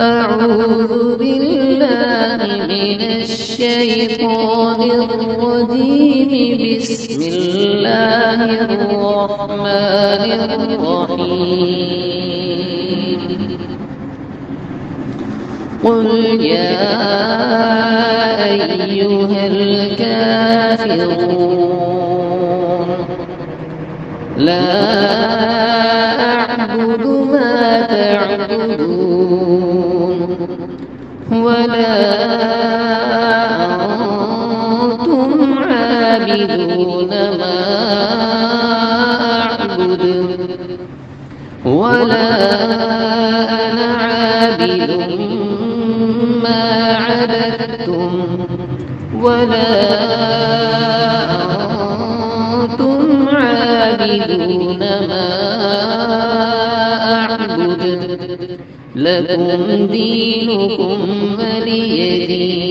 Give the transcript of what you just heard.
أعوذ بالله من الشيطان الرجيم. بسم الله الرحمن الرحيم. قل يا أيها الكافرون لا أعبد ما تعبدون ولا أنتم عابدون ما أعبد ولا أنا عابد ما عبدتم ولا أنتم عابدون ما أعبد لكم دينكم ولي دين.